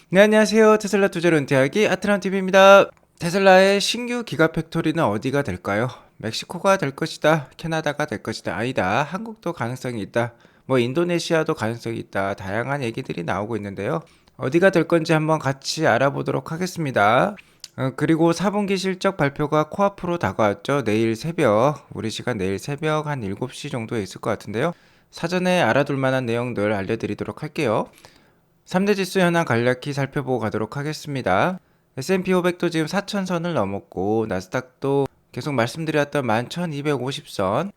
네, 안녕하세요. 테슬라 투자로 은퇴하기 아트람TV입니다. 테슬라의 신규 기가팩토리는 어디가 될까요? 멕시코가 될 것이다. 캐나다가 될 것이다. 아니다. 한국도 가능성이 있다. 인도네시아도 가능성이 있다. 다양한 얘기들이 나오고 있는데요. 어디가 될 건지 한번 같이 알아보도록 하겠습니다. 그리고 4분기 실적 발표가 코앞으로 다가왔죠. 내일 새벽, 우리 시간 내일 새벽 한 7시 정도에 있을 것 같은데요. 사전에 알아둘 만한 내용들 알려드리도록 할게요. 3대 지수 현황 간략히 살펴보고 가도록 하겠습니다. S&P 500도 지금 4,000선을 넘었고 나스닥도 계속 말씀드렸던 11,250선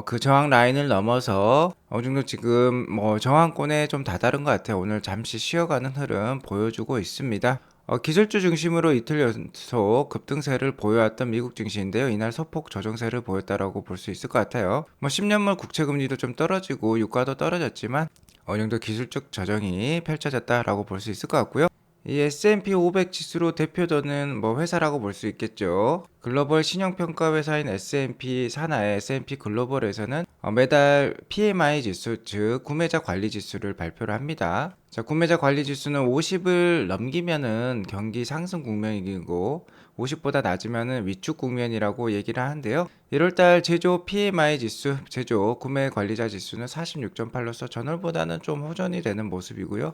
그 저항 라인을 넘어서 어느 정도 지금 저항권에 좀 다다른 것 같아요. 오늘 잠시 쉬어가는 흐름 보여주고 있습니다. 기술주 중심으로 이틀 연속 급등세를 보여왔던 미국 증시인데요. 이날 소폭 조정세를 보였다라고 볼 수 있을 것 같아요. 10년물 국채금리도 좀 떨어지고 유가도 떨어졌지만 어느 정도 기술적 조정이 펼쳐졌다라고 볼 수 있을 것 같고요. 이 S&P 500 지수로 대표되는 회사라고 볼 수 있겠죠. 글로벌 신용평가 회사인 S&P 산하의 S&P 글로벌에서는 매달 PMI 지수, 즉 구매자 관리 지수를 발표를 합니다. 자, 구매자 관리 지수는 50을 넘기면은 경기 상승 국면이고 50보다 낮으면은 위축 국면이라고 얘기를 하는데요. 1월달 제조 PMI 지수, 제조 구매 관리자 지수는 46.8로서 전월보다는 좀 호전이 되는 모습이고요.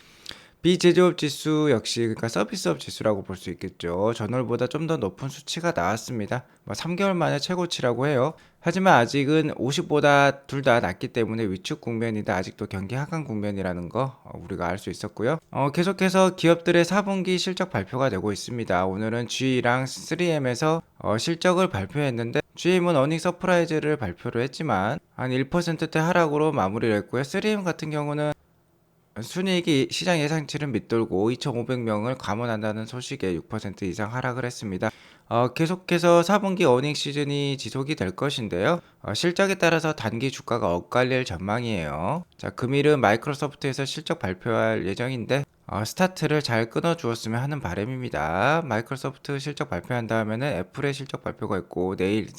비제조업 지수 역시 그러니까 서비스업 지수라고 볼 수 있겠죠. 전월보다 좀 더 높은 수치가 나왔습니다. 3개월 만에 최고치라고 해요. 하지만 아직은 50보다 둘 다 낮기 때문에 위축 국면이다. 아직도 경기 하강 국면이라는 거 우리가 알 수 있었고요. 계속해서 기업들의 4분기 실적 발표가 되고 있습니다. 오늘은 GE랑 3M에서 실적을 발표했는데 GM은 어닝 서프라이즈를 발표를 했지만 한 1%대 하락으로 마무리를 했고요. 3M 같은 경우는 순이익이 시장 예상치를 밑돌고 2,500명을 감원한다는 소식에 6% 이상 하락을 했습니다. 계속해서 4분기 어닝 시즌이 지속이 될 것인데요. 실적에 따라서 단기 주가가 엇갈릴 전망이에요. 자, 금일은 마이크로소프트에서 실적 발표할 예정인데 스타트를 잘 끊어주었으면 하는 바람입니다. 마이크로소프트 실적 발표한 다음에는 애플의 실적 발표가 있고 내일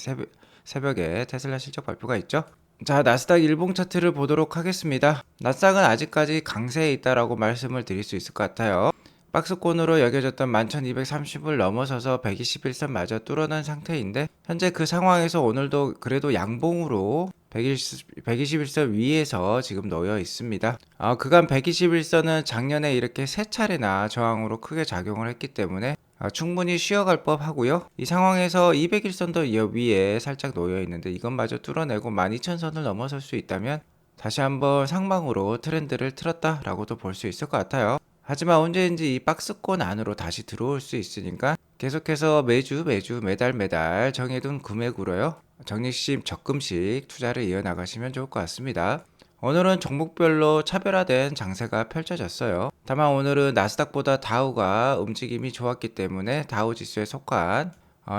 새벽에 테슬라 실적 발표가 있죠. 자, 나스닥 일봉 차트를 보도록 하겠습니다. 나스닥은 아직까지 강세에 있다라고 말씀을 드릴 수 있을 것 같아요. 박스권으로 여겨졌던 11,230을 넘어서서 121선 마저 뚫어낸 상태인데 현재 그 상황에서 오늘도 그래도 양봉으로 121선 위에서 지금 놓여 있습니다. 그간 121선은 작년에 이렇게 세 차례나 저항으로 크게 작용을 했기 때문에 충분히 쉬어갈 법 하고요. 이 상황에서 201선도 위에 살짝 놓여 있는데 이것마저 뚫어내고 12,000선을 넘어설 수 있다면 다시 한번 상방으로 트렌드를 틀었다라고도 볼 수 있을 것 같아요. 하지만 언제인지 이 박스권 안으로 다시 들어올 수 있으니까 계속해서 매주 매달 정해둔 금액으로요. 적립식 적금식 투자를 이어나가시면 좋을 것 같습니다. 오늘은 종목별로 차별화된 장세가 펼쳐졌어요. 다만 오늘은 나스닥보다 다우가 움직임이 좋았기 때문에 다우 지수에 속한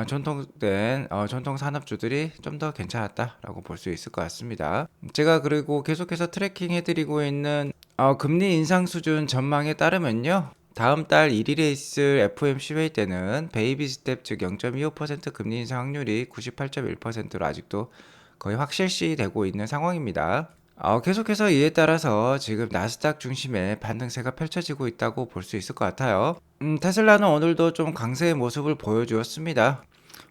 전통 산업주들이 좀 더 괜찮았다라고 볼 수 있을 것 같습니다. 제가 그리고 계속해서 트래킹 해드리고 있는 금리 인상 수준 전망에 따르면요. 다음 달 1일에 있을 FOMC 회의 때는 베이비 스텝 즉 0.25% 금리 인상 확률이 98.1%로 아직도 거의 확실시 되고 있는 상황입니다. 계속해서 이에 따라서 지금 나스닥 중심의 반등세가 펼쳐지고 있다고 볼 수 있을 것 같아요. 테슬라는 오늘도 좀 강세의 모습을 보여주었습니다.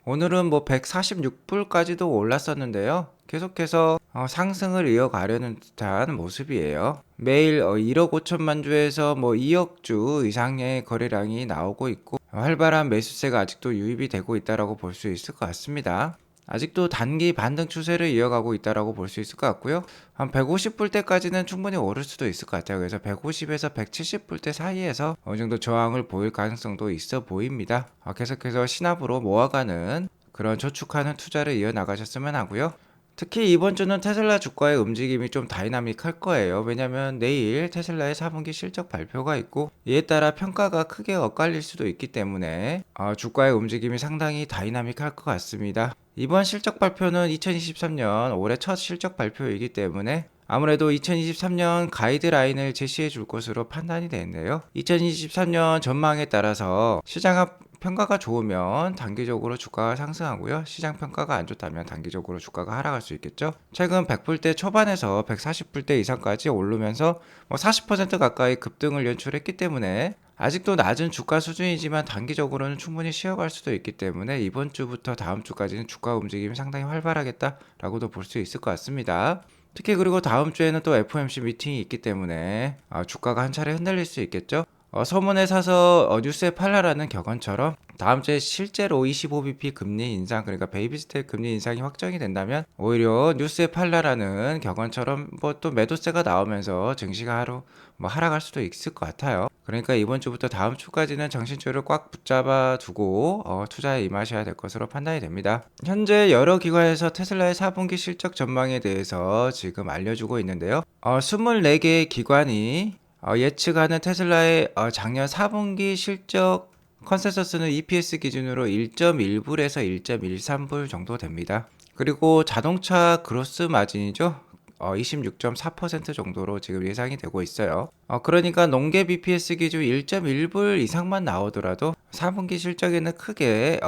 오늘은 146불까지도 올랐었는데요. 계속해서 상승을 이어가려는 듯한 모습이에요. 매일 1억 5천만 주에서 2억 주 이상의 거래량이 나오고 있고 활발한 매수세가 아직도 유입이 되고 있다고 볼 수 있을 것 같습니다. 아직도 단기 반등 추세를 이어가고 있다고 볼 수 있을 것 같고요. 한 150불대까지는 충분히 오를 수도 있을 것 같아요. 그래서 150에서 170불대 사이에서 어느 정도 저항을 보일 가능성도 있어 보입니다. 계속해서 신압으로 모아가는 그런 저축하는 투자를 이어나가셨으면 하고요. 특히 이번 주는 테슬라 주가의 움직임이 좀 다이나믹할 거예요. 왜냐면 내일 테슬라의 4분기 실적 발표가 있고 이에 따라 평가가 크게 엇갈릴 수도 있기 때문에 주가의 움직임이 상당히 다이나믹할 것 같습니다. 이번 실적 발표는 2023년 올해 첫 실적 발표이기 때문에 아무래도 2023년 가이드라인을 제시해 줄 것으로 판단이 되는데요. 2023년 전망에 따라서 시장 평가가 좋으면 단기적으로 주가가 상승하고요. 시장 평가가 안 좋다면 단기적으로 주가가 하락할 수 있겠죠. 최근 100불대 초반에서 140불대 이상까지 오르면서 40% 가까이 급등을 연출했기 때문에 아직도 낮은 주가 수준이지만 단기적으로는 충분히 쉬어갈 수도 있기 때문에 이번 주부터 다음 주까지는 주가 움직임이 상당히 활발하겠다라고도 볼 수 있을 것 같습니다. 특히 그리고 다음 주에는 또 FOMC 미팅이 있기 때문에 주가가 한 차례 흔들릴 수 있겠죠. 서문에 사서 뉴스에 팔라라는 격언처럼 다음 주에 실제로 25bp 금리 인상, 그러니까 베이비 스텝 금리 인상이 확정이 된다면 오히려 뉴스에 팔라라는 격언처럼 뭐 또 매도세가 나오면서 증시가 하루 하락할 수도 있을 것 같아요. 그러니까 이번 주부터 다음 주까지는 정신줄을 꽉 붙잡아 두고 투자에 임하셔야 될 것으로 판단이 됩니다. 현재 여러 기관에서 테슬라의 4분기 실적 전망에 대해서 지금 알려주고 있는데요. 24개의 기관이 예측하는 테슬라의 작년 4분기 실적 컨센서스는 EPS 기준으로 1.1불에서 1.13불 정도 됩니다. 그리고 자동차 그로스 마진이죠. 26.4% 정도로 지금 예상이 되고 있어요. 그러니까 농계 BPS 기준 1.1불 이상만 나오더라도 4분기 실적에는 크게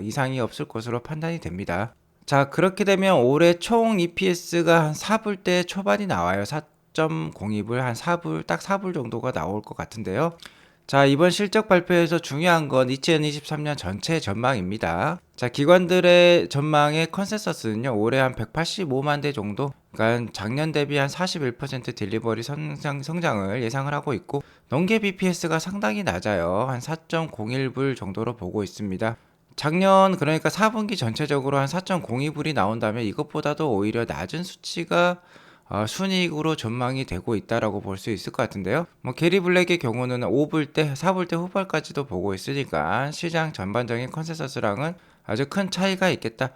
이상이 없을 것으로 판단이 됩니다. 자, 그렇게 되면 올해 총 EPS가 한 4불대 초반이 나와요. 4.02불, 한 4불, 딱 4불 정도가 나올 것 같은데요. 자, 이번 실적 발표에서 중요한 건 2023년 전체 전망입니다. 자, 기관들의 전망의 컨센서스는요, 올해 한 185만 대 정도, 그러니까 작년 대비 한 41% 딜리버리 성장을 예상을 하고 있고, 농계 BPS가 상당히 낮아요. 한 4.01불 정도로 보고 있습니다. 작년 그러니까 4분기 전체적으로 한 4.02불이 나온다면 이것보다도 오히려 낮은 수치가 순이익으로 전망이 되고 있다라고 볼 수 있을 것 같은데요. 게리 블랙의 경우는 5불대, 4불대 후반까지도 보고 있으니까 시장 전반적인 컨센서스랑은 아주 큰 차이가 있겠다.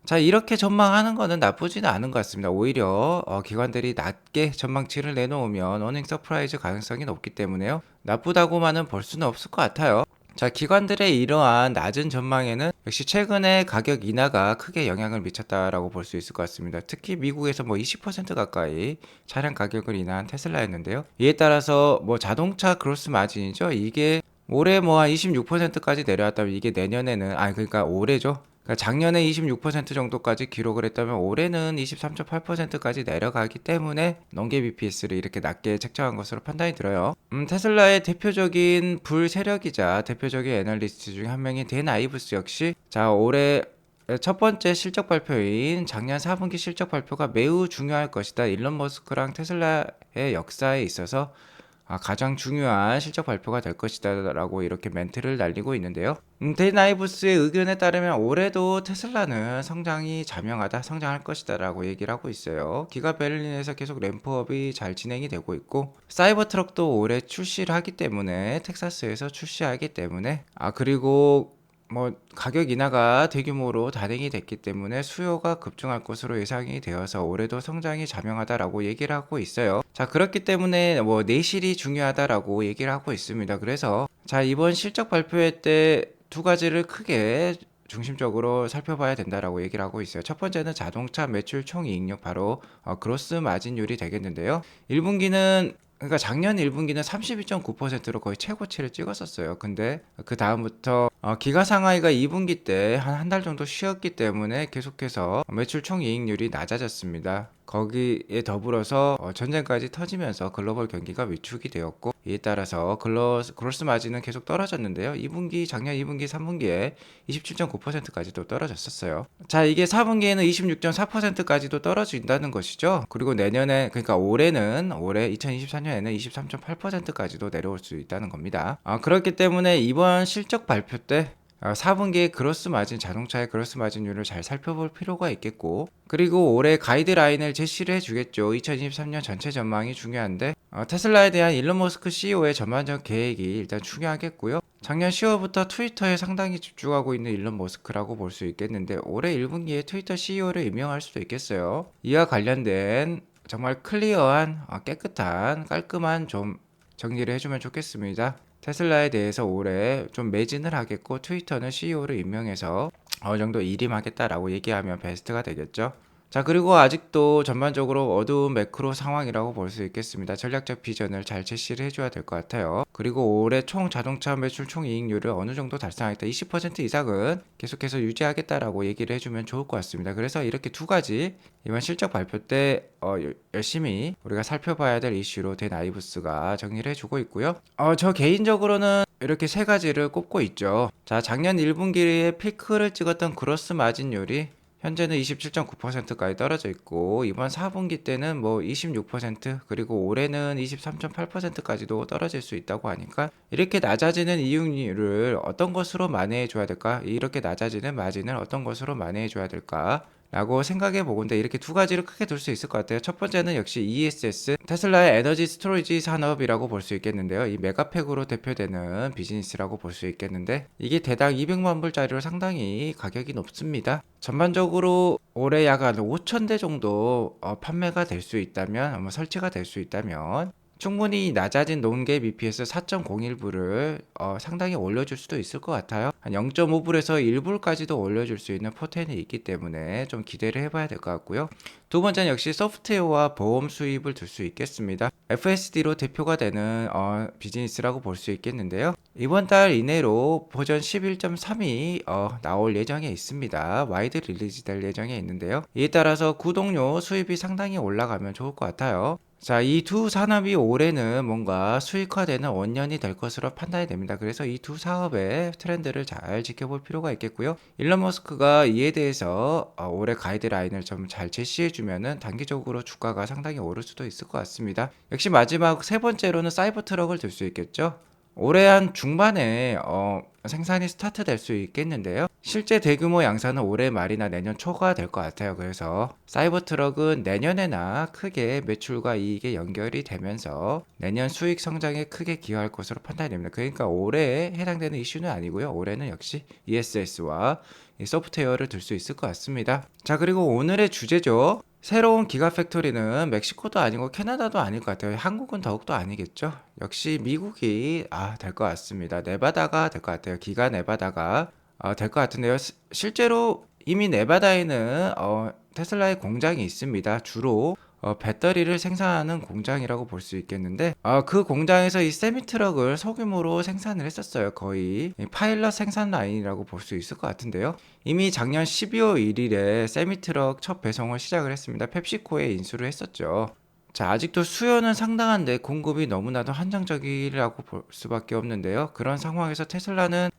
자, 이렇게 전망하는 거는 나쁘지는 않은 것 같습니다. 오히려 기관들이 낮게 전망치를 내놓으면 어닝 서프라이즈 가능성이 높기 때문에요. 나쁘다고만은 볼 수는 없을 것 같아요. 자, 기관들의 이러한 낮은 전망에는 역시 최근에 가격 인하가 크게 영향을 미쳤다라고 볼 수 있을 것 같습니다. 특히 미국에서 20% 가까이 차량 가격을 인하한 테슬라였는데요. 이에 따라서 자동차 그로스 마진이죠. 이게 올해 한 26%까지 내려왔다면 이게 내년에는 그러니까 올해죠. 그러니까 작년에 26% 정도까지 기록을 했다면 올해는 23.8%까지 내려가기 때문에 농계 BPS를 이렇게 낮게 책정한 것으로 판단이 들어요. 테슬라의 대표적인 불세력이자 대표적인 애널리스트 중 한 명인 댄 아이브스 역시 올해 첫 번째 실적 발표인 작년 4분기 실적 발표가 매우 중요할 것이다. 일론 머스크랑 테슬라의 역사에 있어서 가장 중요한 실적 발표가 될 것이다 라고 이렇게 멘트를 날리고 있는데요. 댄 아이브스의 의견에 따르면 올해도 테슬라는 성장이 자명하다, 성장할 것이다 라고 얘기를 하고 있어요. 기가 베를린에서 계속 램프업이 잘 진행이 되고 있고, 사이버 트럭도 올해 출시를 하기 때문에, 텍사스에서 출시하기 때문에, 그리고 가격 인하가 대규모로 단행이 됐기 때문에 수요가 급증할 것으로 예상이 되어서 올해도 성장이 자명하다라고 얘기를 하고 있어요. 자, 그렇기 때문에 내실이 중요하다라고 얘기를 하고 있습니다. 그래서 이번 실적 발표회 때 두 가지를 크게 중심적으로 살펴봐야 된다라고 얘기를 하고 있어요. 첫 번째는 자동차 매출 총이익률, 바로 그로스 마진율이 되겠는데요. 1분기는 그러니까 작년 1분기는 32.9%로 거의 최고치를 찍었었어요. 근데 그 다음부터 기가 상하이가 2분기 때 한 달 정도 쉬었기 때문에 계속해서 매출 총이익률이 낮아졌습니다. 거기에 더불어서 전쟁까지 터지면서 글로벌 경기가 위축이 되었고, 이에 따라서 그로스 마진은 계속 떨어졌는데요. 작년 2분기, 3분기에 27.9%까지도 떨어졌었어요. 자, 이게 4분기에는 26.4%까지도 떨어진다는 것이죠. 그리고 내년에, 그러니까 올해 2024년에는 23.8%까지도 내려올 수 있다는 겁니다. 그렇기 때문에 이번 실적 발표 때 4분기의 그로스 마진, 자동차의 그로스 마진율을 잘 살펴볼 필요가 있겠고, 그리고 올해 가이드라인을 제시를 해주겠죠. 2023년 전체 전망이 중요한데 테슬라에 대한 일론 머스크 CEO의 전반적 계획이 일단 중요하겠고요. 작년 10월부터 트위터에 상당히 집중하고 있는 일론 머스크라고 볼 수 있겠는데 올해 1분기에 트위터 CEO를 임명할 수도 있겠어요. 이와 관련된 정말 클리어한, 깨끗한, 깔끔한 좀 정리를 해주면 좋겠습니다. 테슬라에 대해서 올해 좀 매진을 하겠고, 트위터는 CEO를 임명해서 어느 정도 일임하겠다라고 얘기하면 베스트가 되겠죠. 자, 그리고 아직도 전반적으로 어두운 매크로 상황이라고 볼 수 있겠습니다. 전략적 비전을 잘 제시를 해줘야 될 것 같아요. 그리고 올해 총 자동차 매출 총 이익률을 어느 정도 달성하겠다, 20% 이상은 계속해서 유지하겠다라고 얘기를 해주면 좋을 것 같습니다. 그래서 이렇게 두 가지 이번 실적 발표 때 열심히 우리가 살펴봐야 될 이슈로 된 아이브스가 정리를 해주고 있고요. 저 개인적으로는 이렇게 세 가지를 꼽고 있죠. 자, 작년 1분기에 피크를 찍었던 그로스 마진율이 현재는 27.9%까지 떨어져 있고, 이번 4분기 때는 뭐 26%, 그리고 올해는 23.8%까지도 떨어질 수 있다고 하니까, 이렇게 낮아지는 이익률을 어떤 것으로 만회해 줘야 될까? 이렇게 낮아지는 마진을 어떤 것으로 만회해 줘야 될까? 라고 생각해 보건데, 이렇게 두 가지를 크게 둘 수 있을 것 같아요. 첫 번째는 역시 ESS, 테슬라의 에너지 스토리지 산업이라고 볼 수 있겠는데요. 이 메가팩으로 대표되는 비즈니스라고 볼 수 있겠는데, 이게 대당 200만 불짜리로 상당히 가격이 높습니다. 전반적으로 올해 약 한 5,000대 정도 판매가 될 수 있다면, 설치가 될 수 있다면 충분히 낮아진 논갭 EPS 4.01불을 상당히 올려줄 수도 있을 것 같아요. 한 0.5불에서 1불까지도 올려줄 수 있는 포텐이 있기 때문에 좀 기대를 해봐야 될 것 같고요. 두 번째는 역시 소프트웨어와 보험 수입을 둘 수 있겠습니다. FSD로 대표가 되는 비즈니스라고 볼 수 있겠는데요. 이번 달 이내로 버전 11.3이 나올 예정에 있습니다. 와이드 릴리즈 될 예정에 있는데요. 이에 따라서 구독료 수입이 상당히 올라가면 좋을 것 같아요. 자, 이 두 산업이 올해는 뭔가 수익화되는 원년이 될 것으로 판단이 됩니다. 그래서 이 두 사업의 트렌드를 잘 지켜볼 필요가 있겠고요. 일론 머스크가 이에 대해서 올해 가이드라인을 좀 잘 제시해주면은 단기적으로 주가가 상당히 오를 수도 있을 것 같습니다. 역시 마지막 세 번째로는 사이버 트럭을 들 수 있겠죠. 올해 한 중반에 생산이 스타트 될 수 있겠는데요. 실제 대규모 양산은 올해 말이나 내년 초가 될 것 같아요. 그래서 사이버 트럭은 내년에나 크게 매출과 이익에 연결이 되면서 내년 수익 성장에 크게 기여할 것으로 판단이 됩니다. 그러니까 올해에 해당되는 이슈는 아니고요. 올해는 역시 ESS와 소프트웨어를 들 수 있을 것 같습니다. 자, 그리고 오늘의 주제죠. 새로운 기가팩토리는 멕시코도 아니고 캐나다도 아닐 것 같아요. 한국은 더욱더 아니겠죠. 역시 미국이 될 것 같습니다. 네바다가 될 것 같아요. 기가 네바다가 될 것 같은데요. 실제로 이미 네바다에는 테슬라의 공장이 있습니다. 주로 배터리를 생산하는 공장이라고 볼 수 있겠는데, 그 공장에서 이 세미트럭을 소규모로 생산을 했었어요. 거의 파일럿 생산 라인이라고 볼 수 있을 것 같은데요. 이미 작년 12월 1일에 세미트럭 첫 배송을 시작을 했습니다. 펩시코에 인수를 했었죠. 자, 아직도 수요는 상당한데 공급이 너무나도 한정적이라고 볼 수밖에 없는데요. 그런 상황에서 테슬라는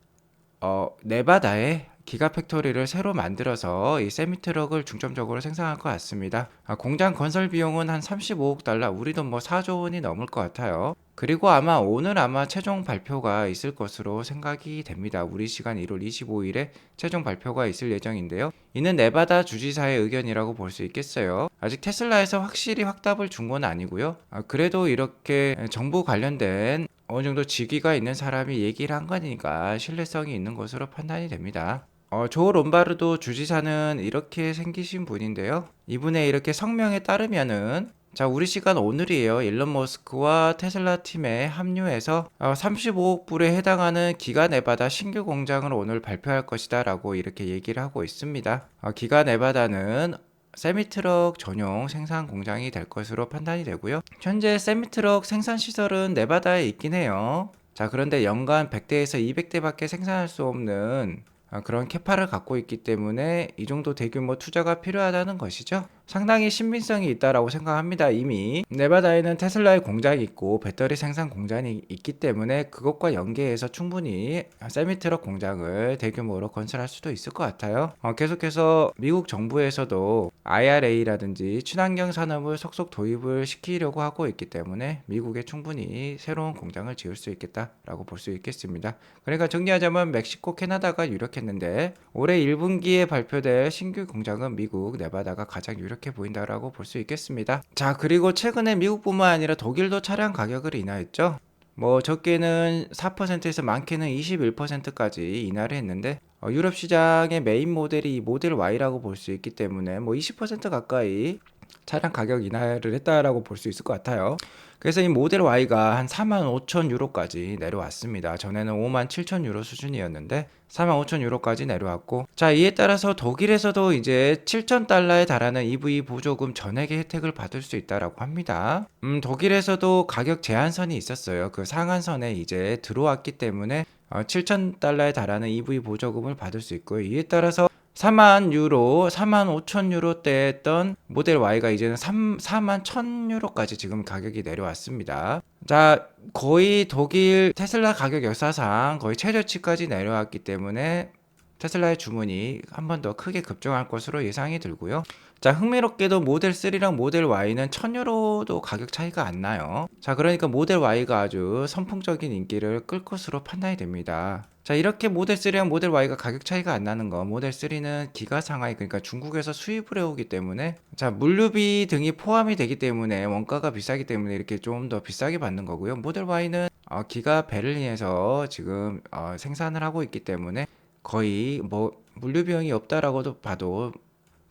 네바다에 기가팩토리를 새로 만들어서 이 세미트럭을 중점적으로 생산할 것 같습니다. 공장 건설 비용은 한 35억 달러, 우리 돈 뭐 4조 원이 넘을 것 같아요. 그리고 오늘 최종 발표가 있을 것으로 생각이 됩니다. 우리 시간 1월 25일에 최종 발표가 있을 예정인데요. 이는 네바다 주지사의 의견이라고 볼 수 있겠어요. 아직 테슬라에서 확실히 확답을 준 건 아니고요. 그래도 이렇게 정부 관련된 어느 정도 직위가 있는 사람이 얘기를 한 거니까 신뢰성이 있는 것으로 판단이 됩니다. 조 롬바르도 주지사는 이렇게 생기신 분인데요. 이분의 이렇게 성명에 따르면은, 자, 우리 시간 오늘이에요. 일론 머스크와 테슬라 팀에 합류해서 35억 불에 해당하는 기가 네바다 신규 공장을 오늘 발표할 것이다 라고 이렇게 얘기를 하고 있습니다. 기가 네바다는 세미트럭 전용 생산 공장이 될 것으로 판단이 되고요. 현재 세미트럭 생산 시설은 네바다에 있긴 해요. 자, 그런데 연간 100대에서 200대밖에 생산할 수 없는 그런 캐파를 갖고 있기 때문에 이 정도 대규모 투자가 필요하다는 것이죠. 상당히 신빙성이 있다라고 생각합니다. 이미 네바다에는 테슬라의 공장이 있고 배터리 생산 공장이 있기 때문에 그것과 연계해서 충분히 세미트럭 공장을 대규모로 건설할 수도 있을 것 같아요. 계속해서 미국 정부에서도 IRA라든지 친환경 산업을 속속 도입을 시키려고 하고 있기 때문에 미국에 충분히 새로운 공장을 지을 수 있겠다라고 볼 수 있겠습니다. 그러니까 정리하자면 멕시코, 캐나다가 유력했는데 올해 1분기에 발표될 신규 공장은 미국, 네바다가 가장 유력해 보인다라고 볼 수 있겠습니다. 자, 그리고 최근에 미국뿐만 아니라 독일도 차량 가격을 인하했죠. 뭐 적게는 4%에서 많게는 21%까지 인하를 했는데, 유럽 시장의 메인 모델이 이 모델 Y라고 볼 수 있기 때문에 뭐 20% 가까이 차량 가격 인하를 했다라고 볼 수 있을 것 같아요. 그래서 이 모델 Y가 한 45,000유로까지 내려왔습니다. 전에는 57,000유로 수준이었는데 45,000유로까지 내려왔고, 자, 이에 따라서 독일에서도 이제 7,000달러에 달하는 EV 보조금 전액의 혜택을 받을 수 있다라고 합니다. 독일에서도 가격 제한선이 있었어요. 그 상한선에 이제 들어왔기 때문에 7,000달러에 달하는 EV 보조금을 받을 수 있고요. 이에 따라서 4만 유로, 4만 5천 유로대였던 모델 Y가 이제는 4만 1천 유로까지 지금 가격이 내려왔습니다. 자, 거의 독일 테슬라 가격 역사상 거의 최저치까지 내려왔기 때문에 테슬라의 주문이 한 번 더 크게 급증할 것으로 예상이 들고요. 자, 흥미롭게도 모델 3랑 모델 Y는 1000유로도 가격 차이가 안 나요. 자, 그러니까 모델 Y가 아주 선풍적인 인기를 끌 것으로 판단이 됩니다. 자, 이렇게 모델 3랑 모델 Y가 가격 차이가 안 나는 거, 모델 3는 기가 상하이, 그러니까 중국에서 수입을 해오기 때문에, 자, 물류비 등이 포함이 되기 때문에 원가가 비싸기 때문에 이렇게 좀 더 비싸게 받는 거고요. 모델 Y는 기가 베를린에서 지금 생산을 하고 있기 때문에 거의 뭐 물류 비용이 없다라고도 봐도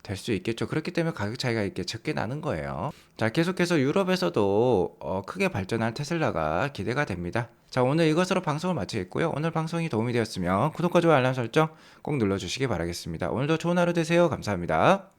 될 수 있겠죠. 그렇기 때문에 가격 차이가 이렇게 적게 나는 거예요. 자, 계속해서 유럽에서도 크게 발전할 테슬라가 기대가 됩니다. 자, 오늘 이것으로 방송을 마치겠고요. 오늘 방송이 도움이 되었으면 구독과 좋아요 알람 설정 꼭 눌러주시기 바라겠습니다. 오늘도 좋은 하루 되세요. 감사합니다.